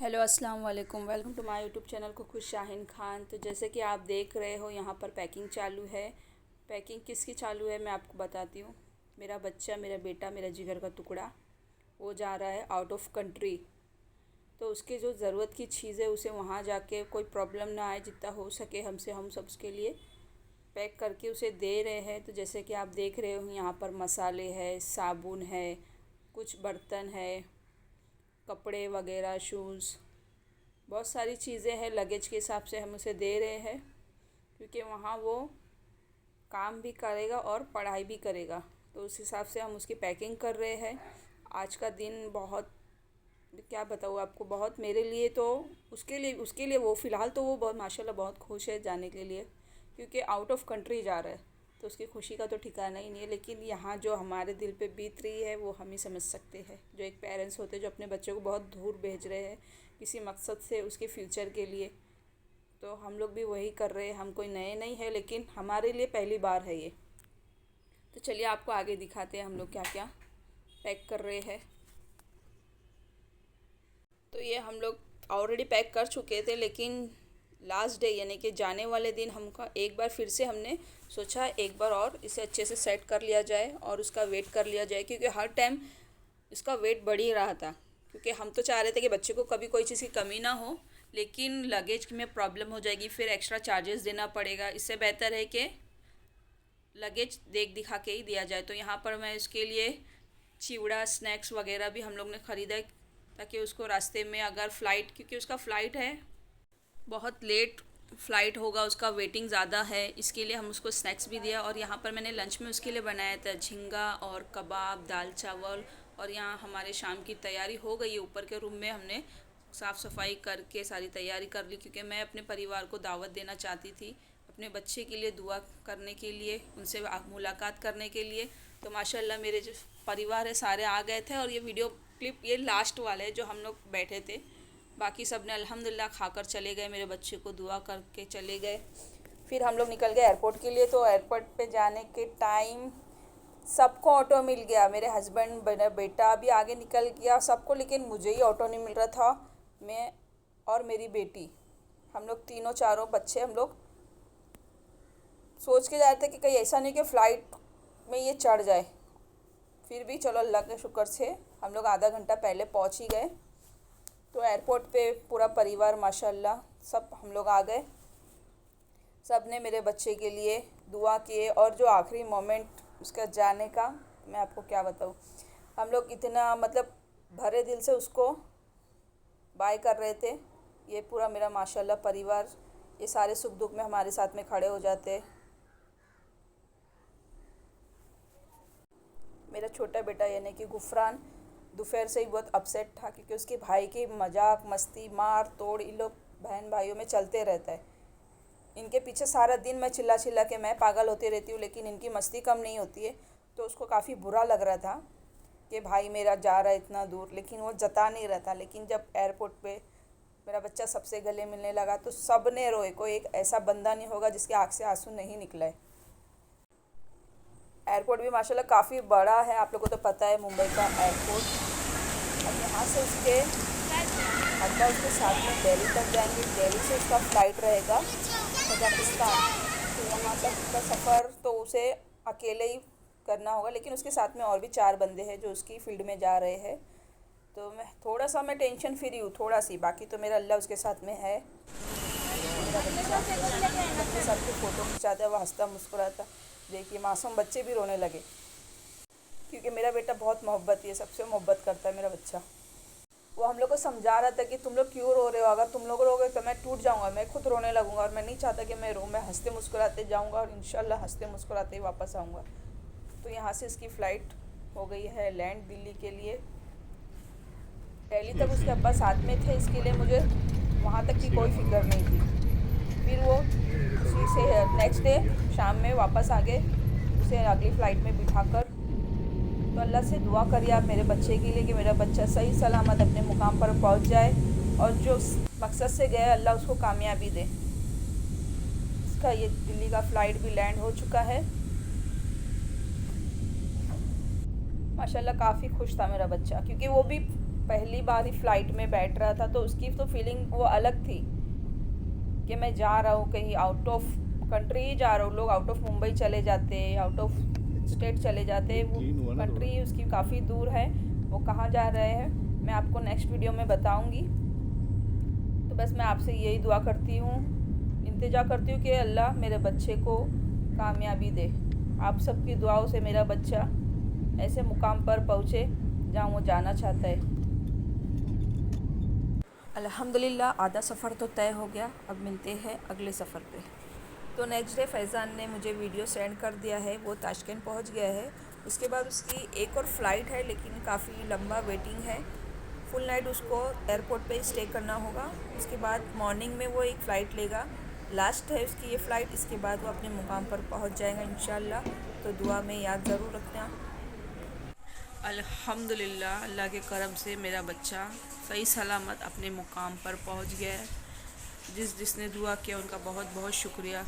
Hello अस्सलाम वालेकुम। Welcome to my YouTube channel cook Shaheen Khan. तो जैसे कि आप देख रहे हो यहाँ पर पैकिंग चालू है। पैकिंग किसकी चालू है मैं आपको बताती हूँ। मेरा बच्चा, मेरा बेटा, मेरा जिगर का टुकड़ा, वो जा रहा है आउट ऑफ कंट्री। तो उसके जो ज़रूरत की चीज़ है उसे वहाँ जाके कोई प्रॉब्लम ना आए, जितना हो सके हमसे हम सब उसके लिए पैक करके उसे दे रहे हैं। तो जैसे कि आप देख रहे हो यहाँ पर मसाले है, साबुन है, कुछ बर्तन है, कपड़े वगैरह, शूज़, बहुत सारी चीज़ें हैं। लगेज के हिसाब से हम उसे दे रहे हैं क्योंकि वहाँ वो काम भी करेगा और पढ़ाई भी करेगा। तो उस हिसाब से हम उसकी पैकिंग कर रहे हैं। आज का दिन बहुत, क्या बताऊँ आपको, बहुत मेरे लिए तो उसके लिए वो फ़िलहाल तो वो बहुत माशाल्लाह बहुत खुश है जाने के लिए, क्योंकि आउट ऑफ कंट्री जा रहा है। तो उसकी खुशी का तो ठिकाना ही नहीं है। लेकिन यहाँ जो हमारे दिल पे बीत रही है वो हम ही समझ सकते हैं। जो एक पेरेंट्स होते हैं जो अपने बच्चों को बहुत दूर भेज रहे हैं किसी मकसद से, उसके फ्यूचर के लिए। तो हम लोग भी वही कर रहे हैं। हम कोई नए नहीं है, लेकिन हमारे लिए पहली बार है ये। तो चलिए आपको आगे दिखाते हैं हम लोग क्या क्या पैक कर रहे हैं। तो ये हम लोग ऑलरेडी पैक कर चुके थे, लेकिन लास्ट डे यानी कि जाने वाले दिन हमका एक बार फिर से हमने सोचा एक बार और इसे अच्छे से सेट कर लिया जाए और उसका वेट कर लिया जाए, क्योंकि हर टाइम इसका वेट बढ़ ही रहा था। क्योंकि हम तो चाह रहे थे कि बच्चे को कभी कोई चीज़ की कमी ना हो, लेकिन लगेज में प्रॉब्लम हो जाएगी, फिर एक्स्ट्रा चार्जेस देना पड़ेगा। इससे बेहतर है कि लगेज देख दिखा के ही दिया जाए। तो यहाँ पर मैं इसके लिए चिवड़ा, स्नैक्स वगैरह भी हम लोग ने ख़रीदा है, ताकि उसको रास्ते में अगर फ़्लाइट, क्योंकि उसका फ़्लाइट है, बहुत लेट फ़्लाइट होगा, उसका वेटिंग ज़्यादा है, इसके लिए हम उसको स्नैक्स भी दिया। और यहाँ पर मैंने लंच में उसके लिए बनाया था झींगा और कबाब, दाल चावल। और यहाँ हमारे शाम की तैयारी हो गई है। ऊपर के रूम में हमने साफ़ सफाई करके सारी तैयारी कर ली, क्योंकि मैं अपने परिवार को दावत देना चाहती थी, अपने बच्चे के लिए दुआ करने के लिए, उनसे मुलाकात करने के लिए। तो माशाल्लाह मेरे जो परिवार है सारे आ गए थे। और ये वीडियो क्लिप ये लास्ट वाला है जो हम लोग बैठे थे। बाकी सब ने अल्हम्दुलिल्लाह खाकर चले गए, मेरे बच्चे को दुआ करके चले गए। फिर हम लोग निकल गए एयरपोर्ट के लिए। तो एयरपोर्ट पे जाने के टाइम सबको ऑटो मिल गया। मेरे हस्बैंड, मेरा बेटा भी आगे निकल गया सबको, लेकिन मुझे ही ऑटो नहीं मिल रहा था। मैं और मेरी बेटी, हम लोग तीनों चारों बच्चे, हम लोग सोच के जा रहे थे कि कहीं ऐसा नहीं कि फ़्लाइट में ये चढ़ जाए। फिर भी चलो अल्लाह के शुक्र से हम लोग आधा घंटा पहले पहुंच ही गए। तो एयरपोर्ट पे पूरा परिवार माशाल्लाह सब हम लोग आ गए। सब ने मेरे बच्चे के लिए दुआ किए। और जो आखिरी मोमेंट उसका जाने का, मैं आपको क्या बताऊँ, हम लोग इतना मतलब भरे दिल से उसको बाय कर रहे थे। ये पूरा मेरा माशाल्लाह परिवार, ये सारे सुख दुख में हमारे साथ में खड़े हो जाते। मेरा छोटा बेटा यानी कि गुफरान दोपहर से ही बहुत अपसेट था, क्योंकि उसके भाई की मजाक मस्ती मार तोड़ इन लोग बहन भाइयों में चलते रहता है। इनके पीछे सारा दिन मैं चिल्ला चिल्ला के मैं पागल होती रहती हूँ, लेकिन इनकी मस्ती कम नहीं होती है। तो उसको काफ़ी बुरा लग रहा था कि भाई मेरा जा रहा है इतना दूर, लेकिन वो जता नहीं रहा था। लेकिन जब एयरपोर्ट पे मेरा बच्चा सबसे गले मिलने लगा तो सब ने रोए। कोई एक ऐसा बंदा नहीं होगा जिसके आँख से आंसू नहीं निकला है। एयरपोर्ट भी माशाल्लाह काफ़ी बड़ा है, आप लोगों को तो पता है मुंबई का एयरपोर्ट। अब यहाँ से उसके अड्डा उसके साथ में दिल्ली तक जाएंगे। दिल्ली से उसका फ़्लाइट रहेगा कजाकिस्तान। तो वहाँ तक का सफ़र तो उसे अकेले ही करना होगा, लेकिन उसके साथ में और भी 4 बंदे हैं जो उसकी फ़ील्ड में जा रहे हैं। तो मैं टेंशन फ्री हूँ थोड़ा सी, बाकी तो मेरा अल्लाह उसके साथ में है। मेरा बच्चा सबके साथ में फ़ोटो खिंचाता है, वो हंसता मुस्कुराता। देखिए मासूम बच्चे भी रोने लगे, क्योंकि मेरा बेटा बहुत मोहब्बती है, सबसे मोहब्बत करता है मेरा बच्चा। वो हम लोग को समझा रहा था कि तुम लोग क्यों रो रहे हो, अगर तुम लोग रोगे तो मैं टूट जाऊंगा, मैं खुद रोने लगूंगा। और मैं नहीं चाहता कि मैं रो, मैं हंसते मुस्कुराते जाऊंगा और इंशाल्लाह हंसते मुस्कुराते ही वापस आऊँगा। तो यहाँ से इसकी फ़्लाइट हो गई है लैंड दिल्ली के लिए। दिल्ली तक उसके अब्बा साथ में थे, इसके लिए मुझे वहाँ तक की कोई फिक्र नहीं थी। फिर वो उसी से नेक्स्ट डे शाम में वापस आ गए उसे अगली फ़्लाइट में बिठाकर। तो अल्लाह से दुआ करिए आप मेरे बच्चे के लिए कि मेरा बच्चा सही सलामत अपने मुकाम पर पहुंच जाए, और जो मकसद से गया अल्लाह उसको कामयाबी दे। इसका ये दिल्ली का फ़्लाइट भी लैंड हो चुका है। माशाल्लाह काफ़ी खुश था मेरा बच्चा, क्योंकि वो भी पहली बार ही फ़्लाइट में बैठ रहा था, तो उसकी तो फीलिंग वो अलग थी कि मैं जा रहा हूँ कहीं आउट ऑफ कंट्री ही जा रहा हूँ। लोग आउट ऑफ मुंबई चले जाते हैं, आउट ऑफ स्टेट चले जाते हैं, वो कंट्री उसकी काफ़ी दूर है, वो कहाँ जा रहे हैं मैं आपको नेक्स्ट वीडियो में बताऊँगी। तो बस मैं आपसे यही दुआ करती हूँ, इंतज़ा करती हूँ कि अल्लाह मेरे बच्चे को कामयाबी दे। आप सबकी दुआओं से मेरा बच्चा ऐसे मुकाम पर पहुँचे जहाँ वो जाना चाहता है। अल्हम्दुलिल्लाह आधा सफ़र तो तय हो गया, अब मिलते हैं अगले सफ़र पे। तो नेक्स्ट डे फैज़ान ने मुझे वीडियो सेंड कर दिया है, वो ताशकंद पहुंच गया है। उसके बाद उसकी एक और फ़्लाइट है, लेकिन काफ़ी लंबा वेटिंग है। फुल नाइट उसको एयरपोर्ट पे स्टे करना होगा। उसके बाद मॉर्निंग में वो एक फ़्लाइट लेगा, लास्ट है उसकी ये फ़्लाइट। इसके बाद वो अपने मुकाम पर पहुंच जाएगा इंशाल्लाह। तो दुआ में याद ज़रूर रखना। अल्हम्दुलिल्लाह अल्लाह के करम से मेरा बच्चा सही सलामत अपने मुकाम पर पहुंच गया है। जिसने दुआ किया उनका बहुत बहुत शुक्रिया।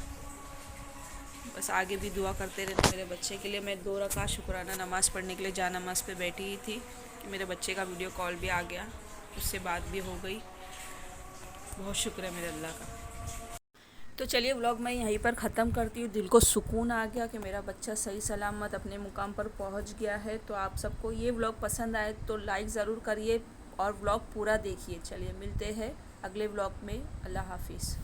बस आगे भी दुआ करते रहना मेरे बच्चे के लिए। मैं 2 रकात शुक्राना नमाज़ पढ़ने के लिए जा नमाज़ पे बैठी ही थी कि मेरे बच्चे का वीडियो कॉल भी आ गया, उससे बात भी हो गई। बहुत शुक्र है मेरे अल्लाह का। तो चलिए व्लॉग मैं यहीं पर ख़त्म करती हूँ। दिल को सुकून आ गया कि मेरा बच्चा सही सलामत अपने मुकाम पर पहुँच गया है। तो आप सबको ये व्लॉग पसंद आए तो लाइक ज़रूर करिए और व्लॉग पूरा देखिए। चलिए मिलते हैं अगले व्लॉग में। अल्लाह हाफिज़।